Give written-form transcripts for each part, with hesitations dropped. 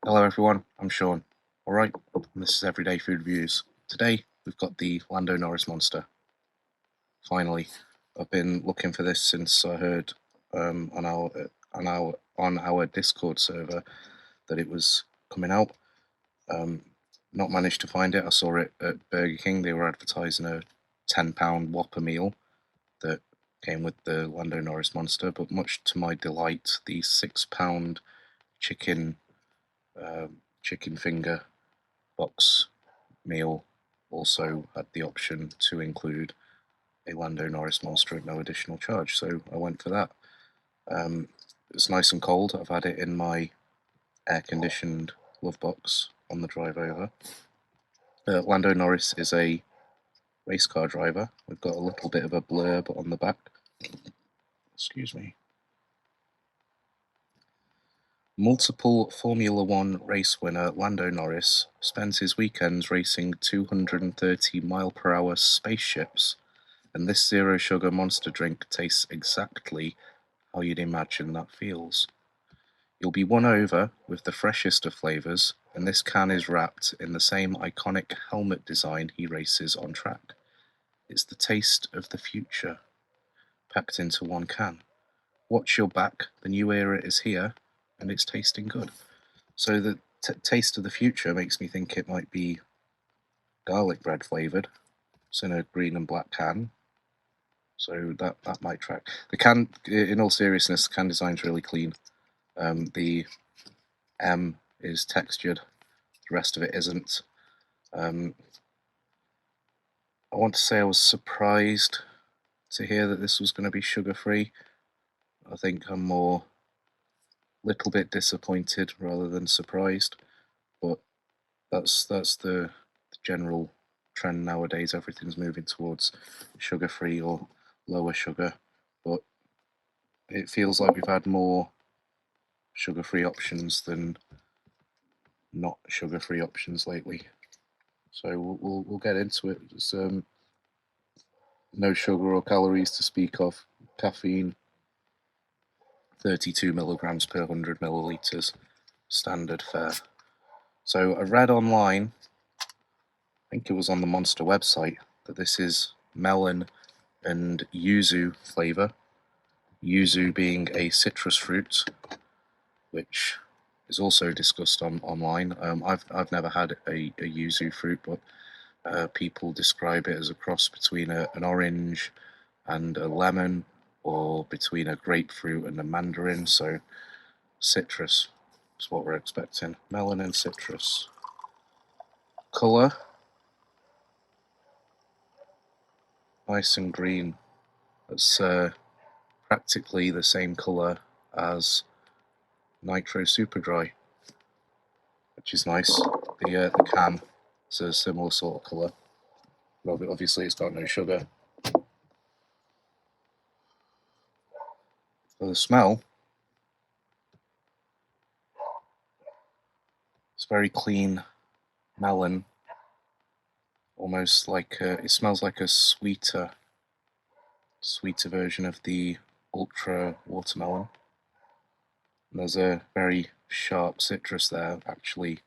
Hello everyone, I'm Sean. Alright, and this is Everyday Food Reviews. Today we've got the Lando Norris Monster. Finally, I've been looking for this since I heard on our Discord server that it was coming out. Not managed to find it. I saw it at Burger King. They were advertising a £10 Whopper meal that came with the Lando Norris Monster, but much to my delight, the £6 chicken chicken finger box meal also had the option to include a Lando Norris Monster at no additional charge, so I went for that. It's nice and cold. I've had it in my air-conditioned glove box on the drive over. Lando Norris is a race car driver. We've got a little bit of a blurb on the back. Excuse me. Multiple Formula One race winner Lando Norris spends his weekends racing 230-mile-per-hour spaceships, and this zero-sugar monster drink tastes exactly how you'd imagine that feels. You'll be won over with the freshest of flavours, and this can is wrapped in the same iconic helmet design he races on track. It's the taste of the future, packed into one can. Watch your back, the new era is here, and it's tasting good. So the taste of the future makes me think it might be garlic bread flavoured. It's in a green and black can, so that might track. The can, in all seriousness, the can design's really clean. The M is textured, the rest of it isn't. I want to say I was surprised to hear that this was going to be sugar-free. I think I'm more little bit disappointed rather than surprised, but that's the general trend nowadays. Everything's moving towards sugar-free or lower sugar, but it feels like we've had more sugar-free options than not sugar-free options lately. So we'll get into it. There's no sugar or calories to speak of. Caffeine, 32 milligrams per 100 milliliters, standard fare. So I read online, I think it was on the Monster website, that this is melon and yuzu flavour. Yuzu being a citrus fruit, which is also discussed online. I've never had a yuzu fruit, but people describe it as a cross between an orange and a lemon, or between a grapefruit and a mandarin. So citrus is what we're expecting. Melon and citrus. Colour, nice and green. It's practically the same colour as Nitro Super Dry, which is nice. The can is a similar sort of colour. Obviously it's got no sugar. For the smell, it's very clean melon, almost like it smells like a sweeter version of the Ultra watermelon. And there's a very sharp citrus there, actually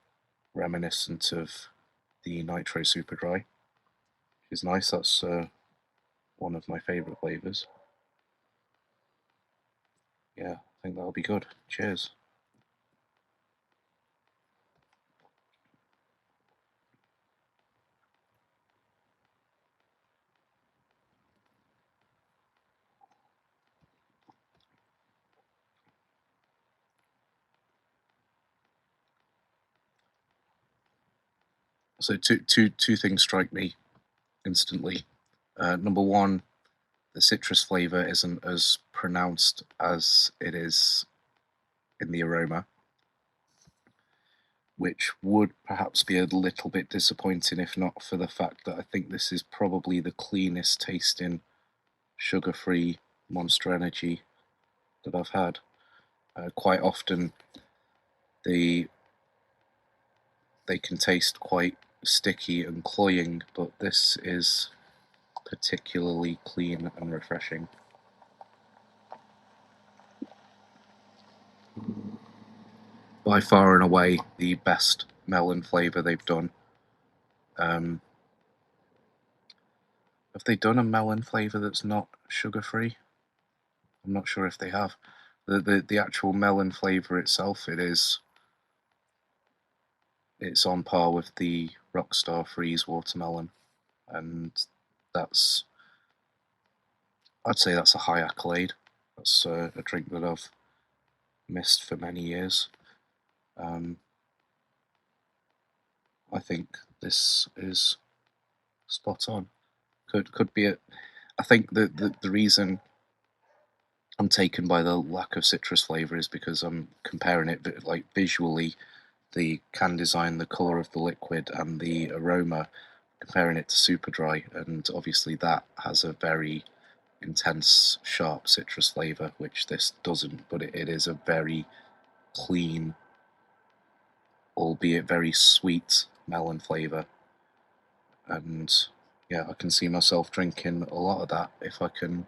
reminiscent of the Nitro Super Dry, which is nice. That's one of my favourite flavours. Yeah, I think that'll be good. Cheers. So two things strike me instantly. Number one, the citrus flavour isn't as pronounced as it is in the aroma, which would perhaps be a little bit disappointing if not for the fact that I think this is probably the cleanest tasting sugar-free Monster Energy that I've had. Quite often they can taste quite sticky and cloying, but this is particularly clean and refreshing. by far and away the best melon flavour they've done. Have they done a melon flavour that's not sugar-free? I'm not sure if they have. The actual melon flavour itself, it's on par with the Rockstar Freeze watermelon, and I'd say that's a high accolade. That's a drink that I've missed for many years. I think this is spot on. Could be it. I think the reason I'm taken by the lack of citrus flavour is because I'm comparing it like visually, the can design, the colour of the liquid, and the aroma, comparing it to Super Dry, and obviously that has a very intense, sharp citrus flavour, which this doesn't, but it is a very clean, albeit very sweet melon flavour. And yeah, I can see myself drinking a lot of that if I can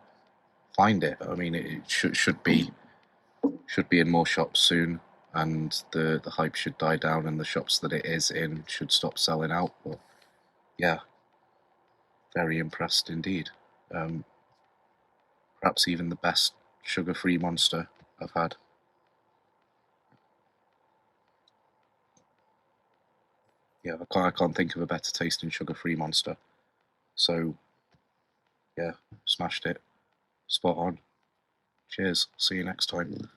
find it. I mean, it should be in more shops soon, and the hype should die down, and the shops that it is in should stop selling out. But yeah, very impressed indeed. Perhaps even the best sugar-free Monster I've had. Yeah, I can't think of a better tasting sugar-free Monster. So yeah, smashed it. Spot on. Cheers. See you next time.